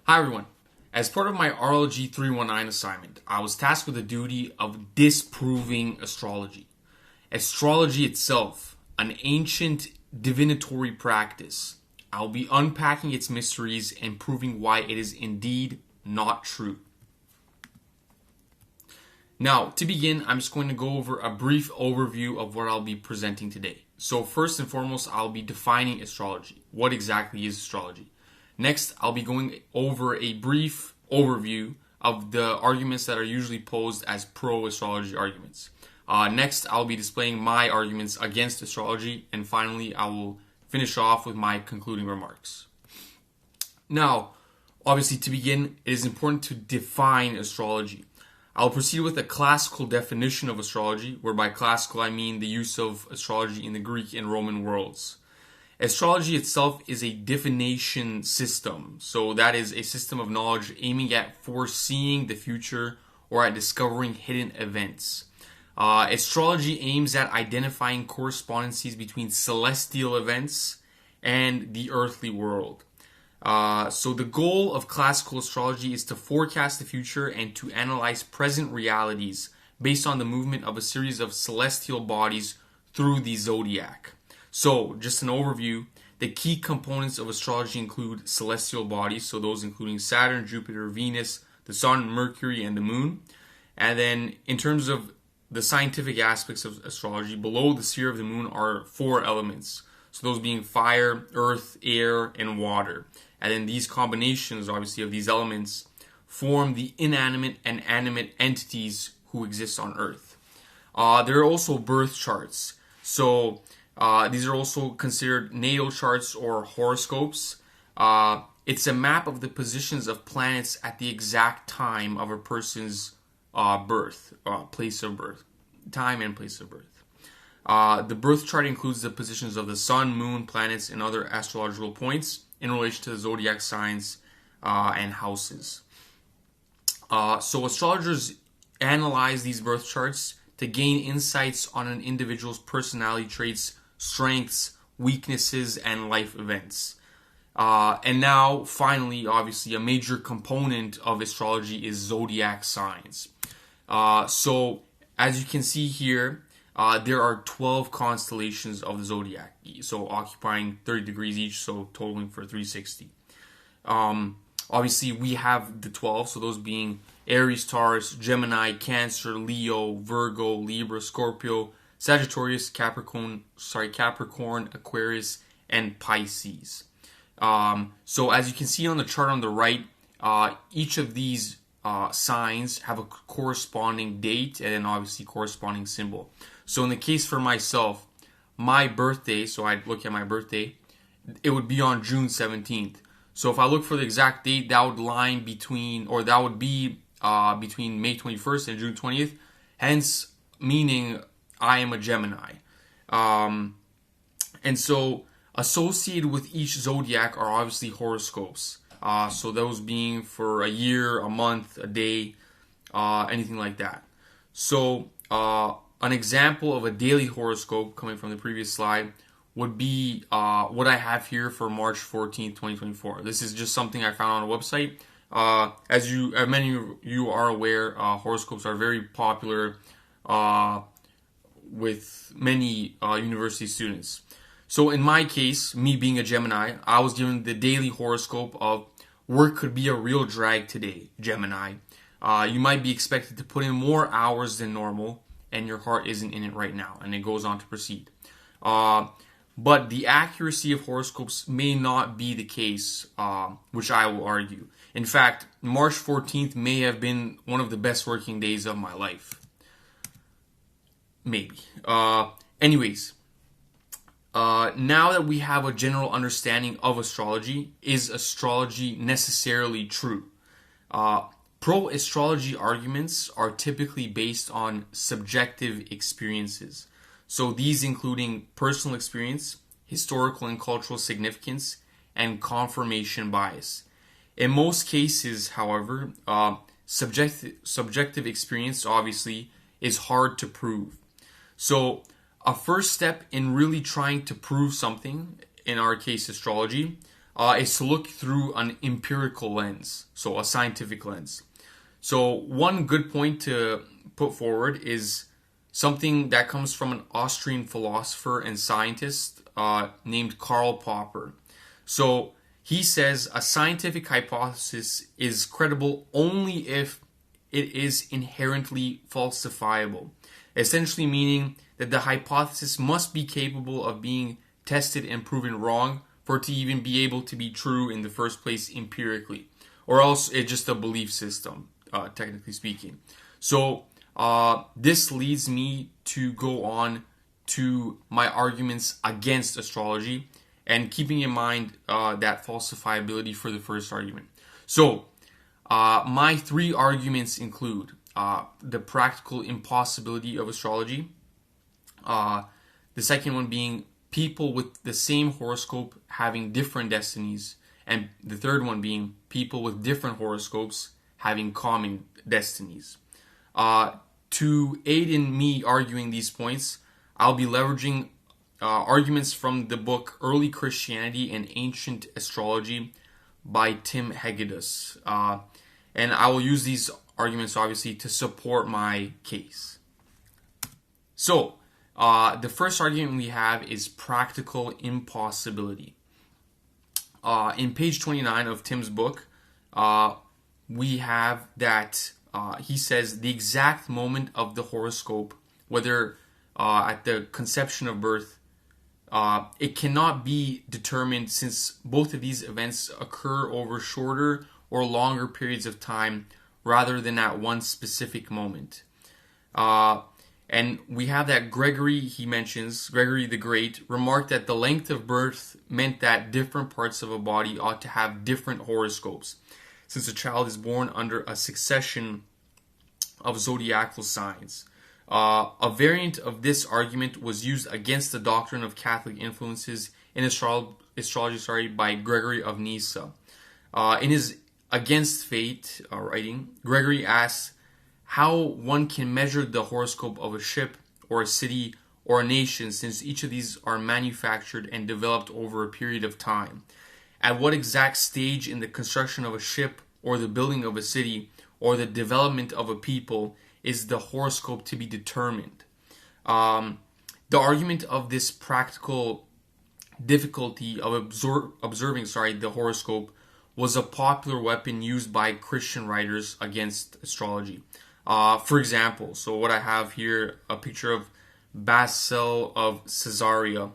Hi everyone. As part of my RLG319 assignment, I was tasked with the duty of disproving astrology. Astrology itself, an ancient divinatory practice. I'll be unpacking its mysteries and proving why it is indeed not true. Now, to begin, I'm just going to go over a brief overview of what I'll be presenting today. So first and foremost, I'll be defining astrology. What exactly is astrology? Next, I'll be going over a brief overview of the arguments that are usually posed as pro-astrology arguments. Next, I'll be displaying my arguments against astrology. And finally, I will finish off with my concluding remarks. Now, obviously, to begin, it is important to define astrology. I'll proceed with a classical definition of astrology, where by classical I mean the use of astrology in the Greek and Roman worlds. Astrology itself is a divination system, so that is a system of knowledge aiming at foreseeing the future or at discovering hidden events. Astrology aims at identifying correspondences between celestial events and the earthly world. So the goal of classical astrology is to forecast the future and to analyze present realities based on the movement of a series of celestial bodies through the zodiac. So, just an overview, the key components of astrology include celestial bodies, so those including Saturn, Jupiter, Venus, the Sun, Mercury, and the Moon. And then, in terms of the scientific aspects of astrology, below the sphere of the Moon are 4 elements. So those being fire, earth, air, and water. And then these combinations, obviously, of these elements form the inanimate and animate entities who exist on Earth. There are also birth charts. So, these are also considered natal charts or horoscopes. It's a map of the positions of planets at the exact time of a person's birth, place of birth, time and place of birth. The birth chart includes the positions of the sun, moon, planets, and other astrological points in relation to the zodiac signs and houses. So astrologers analyze these birth charts to gain insights on an individual's personality traits, strengths, weaknesses, and life events. And now, finally, obviously, a major component of astrology is zodiac signs. So, as you can see here, there are 12 constellations of the zodiac, so occupying 30 degrees each, so totaling for 360. Obviously, we have the 12, so those being Aries, Taurus, Gemini, Cancer, Leo, Virgo, Libra, Scorpio, Sagittarius, Capricorn, Aquarius, and Pisces. So as you can see on the chart on the right, each of these signs have a corresponding date and then obviously corresponding symbol. So in the case for myself, my birthday, so I'd look at my birthday, it would be on June 17th. So if I look for the exact date, that would line between, or that would be between May 21st and June 20th, hence meaning I am a Gemini. And so associated with each zodiac are obviously horoscopes. So those being for a year, a month, a day, anything like that. So an example of a daily horoscope coming from the previous slide would be what I have here for March 14th, 2024. This is just something I found on a website. As many of you are aware, horoscopes are very popular with many university students. So in my case, me being a Gemini, I was given the daily horoscope of work could be a real drag today, Gemini. You might be expected to put in more hours than normal, and your heart isn't in it right now. And it goes on to proceed. But the accuracy of horoscopes may not be the case, which I will argue. In fact, March 14th may have been one of the best working days of my life. Maybe. Anyways, now that we have a general understanding of astrology, is astrology necessarily true? Pro-astrology arguments are typically based on subjective experiences. So these including personal experience, historical and cultural significance, and confirmation bias. In most cases, however, subjective experience obviously is hard to prove. So a first step in really trying to prove something, in our case astrology, is to look through an empirical lens, so a scientific lens. So one good point to put forward is something that comes from an Austrian philosopher and scientist named Karl Popper. So he says a scientific hypothesis is credible only if it is inherently falsifiable, essentially meaning that the hypothesis must be capable of being tested and proven wrong for it to even be able to be true in the first place empirically, or else it's just a belief system, technically speaking. So this leads me to go on to my arguments against astrology, and keeping in mind that falsifiability for the first argument. So my three arguments include the practical impossibility of astrology, the second one being people with the same horoscope having different destinies, and the third one being people with different horoscopes having common destinies. To aid in me arguing these points, I'll be leveraging arguments from the book Early Christianity and Ancient Astrology by Tim Hegedus. And I will use these arguments, obviously, to support my case. So, the first argument we have is practical impossibility. In page 29 of Tim's book, we have that he says the exact moment of the horoscope, whether at the conception of birth, it cannot be determined since both of these events occur over shorter or longer periods of time rather than at one specific moment. And we have that Gregory the Great, remarked that the length of birth meant that different parts of a body ought to have different horoscopes, since a child is born under a succession of zodiacal signs. A variant of this argument was used against the doctrine of Catholic influences in astrology by Gregory of Nyssa. In his Against Fate writing, Gregory asks how one can measure the horoscope of a ship or a city or a nation, since each of these are manufactured and developed over a period of time. At what exact stage in the construction of a ship or the building of a city or the development of a people is the horoscope to be determined? The argument of this practical difficulty of observing the horoscope was a popular weapon used by Christian writers against astrology. For example, so what I have here, a picture of Basil of Caesarea.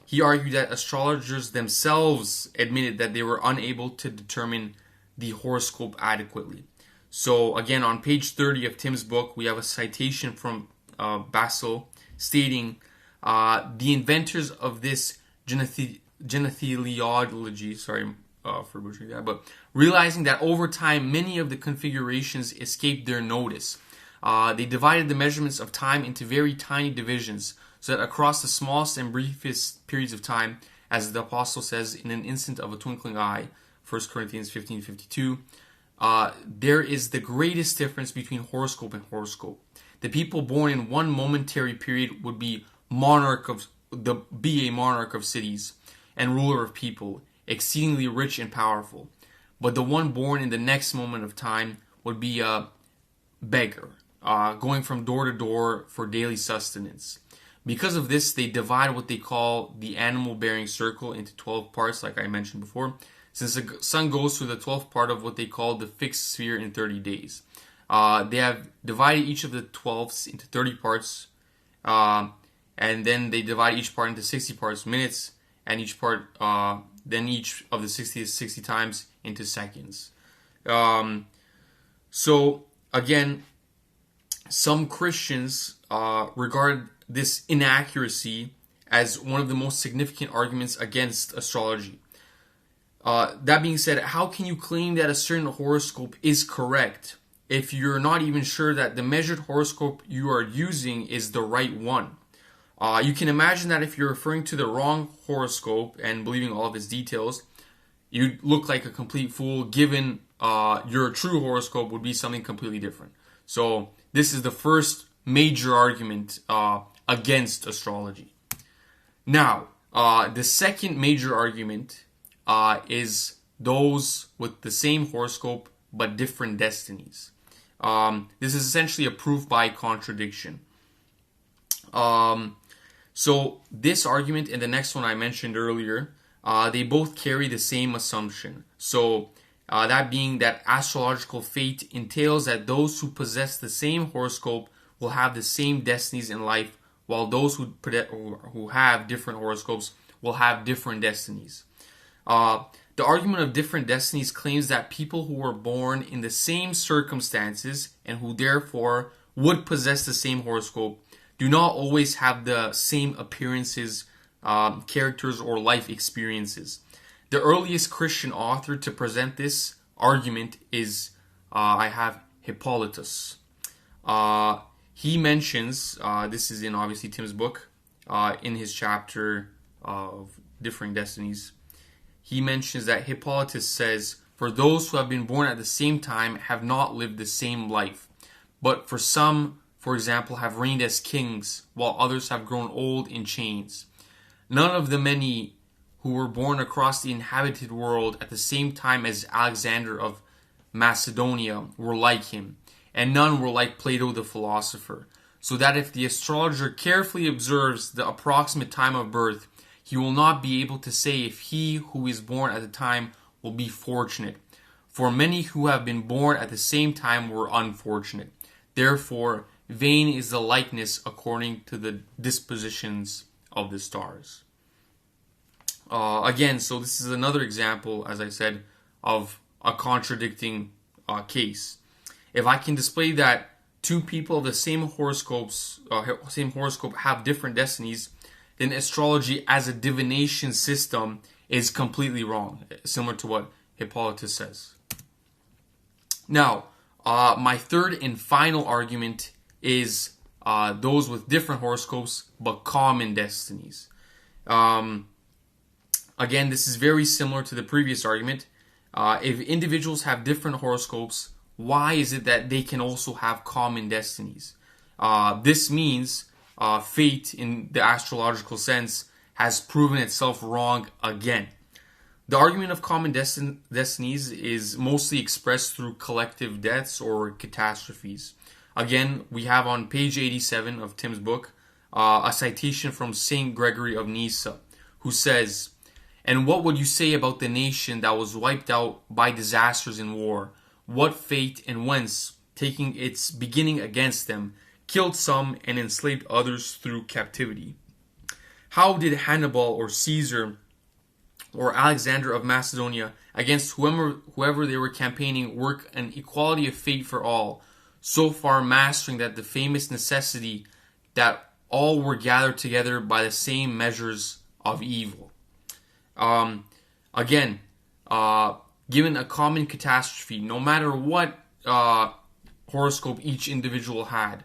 He argued that astrologers themselves admitted that they were unable to determine the horoscope adequately. So again, on page 30 of Tim's book, we have a citation from Basil stating, the inventors of this genetheliology, for butchering that, but realizing that over time many of the configurations escaped their notice, they divided the measurements of time into very tiny divisions, so that across the smallest and briefest periods of time, as the apostle says, in an instant of a twinkling eye, 1 Corinthians 15:52, there is the greatest difference between horoscope and horoscope. The people born in one momentary period would be a monarch of cities and ruler of people, exceedingly rich and powerful. But the one born in the next moment of time would be a beggar, going from door to door for daily sustenance. Because of this, they divide what they call the animal-bearing circle into 12 parts, like I mentioned before, since the sun goes through the 12th part of what they call the fixed sphere in 30 days. They have divided each of the 12ths into 30 parts, and then they divide each part into 60 parts, minutes, and each part, then each of the 60 is 60 times into seconds. So, again, some Christians regard this inaccuracy as one of the most significant arguments against astrology. That being said, how can you claim that a certain horoscope is correct if you're not even sure that the measured horoscope you are using is the right one? You can imagine that if you're referring to the wrong horoscope and believing all of its details, you'd look like a complete fool, given your true horoscope would be something completely different. So this is the first major argument against astrology. Now, the second major argument is those with the same horoscope but different destinies. This is essentially a proof by contradiction. So this argument and the next one I mentioned earlier, they both carry the same assumption. So that being that astrological fate entails that those who possess the same horoscope will have the same destinies in life, while those who have different horoscopes will have different destinies. The argument of different destinies claims that people who were born in the same circumstances and who therefore would possess the same horoscope do not always have the same appearances, characters, or life experiences. The earliest Christian author to present this argument is, I have Hippolytus. He mentions, this is in obviously Tim's book, in his chapter of Differing Destinies, he mentions that Hippolytus says, "For those who have been born at the same time have not lived the same life, but for some, for example, have reigned as kings, while others have grown old in chains. None of the many who were born across the inhabited world at the same time as Alexander of Macedonia were like him, and none were like Plato the philosopher, so that if the astrologer carefully observes the approximate time of birth, he will not be able to say if he who is born at the time will be fortunate. For many who have been born at the same time were unfortunate. Therefore, vain is the likeness according to the dispositions of the stars." Again, so this is another example, as I said, of a contradicting case. If I can display that two people of the same horoscope have different destinies, then astrology as a divination system is completely wrong, similar to what Hippolytus says. Now, my third and final argument is those with different horoscopes but common destinies. Again, this is very similar to the previous argument. If individuals have different horoscopes, why is it that they can also have common destinies? This means fate, in the astrological sense, has proven itself wrong again. The argument of common destinies is mostly expressed through collective deaths or catastrophes. Again, we have on page 87 of Tim's book a citation from Saint Gregory of Nyssa, who says, "And what would you say about the nation that was wiped out by disasters in war? What fate and whence, taking its beginning against them, killed some and enslaved others through captivity? How did Hannibal or Caesar or Alexander of Macedonia, against whoever they were campaigning, work an equality of fate for all, so far mastering that the famous necessity that all were gathered together by the same measures of evil?" Again, given a common catastrophe, no matter what horoscope each individual had,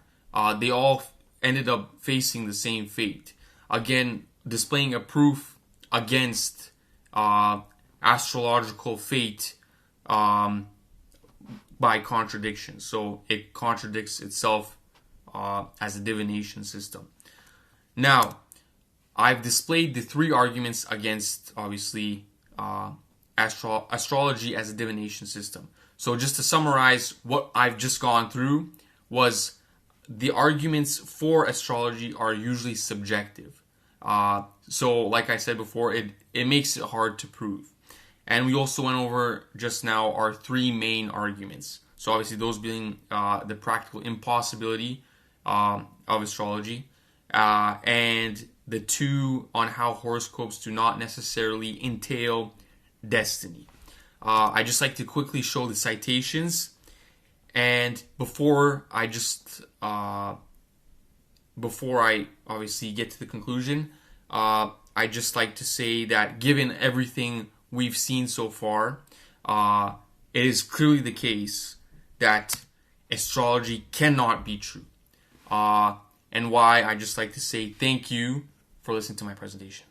they all ended up facing the same fate. Again, displaying a proof against astrological fate by contradiction. So it contradicts itself as a divination system. Now, I've displayed the three arguments against, obviously, astrology as a divination system. So just to summarize, what I've just gone through was the arguments for astrology are usually subjective. So like I said before, it makes it hard to prove. And we also went over just now our three main arguments. So obviously those being the practical impossibility of astrology, and the two on how horoscopes do not necessarily entail destiny. I just like to quickly show the citations, and before I obviously get to the conclusion, I just like to say that given everything we've seen so far, it is clearly the case that astrology cannot be true. And why I just like to say thank you for listening to my presentation.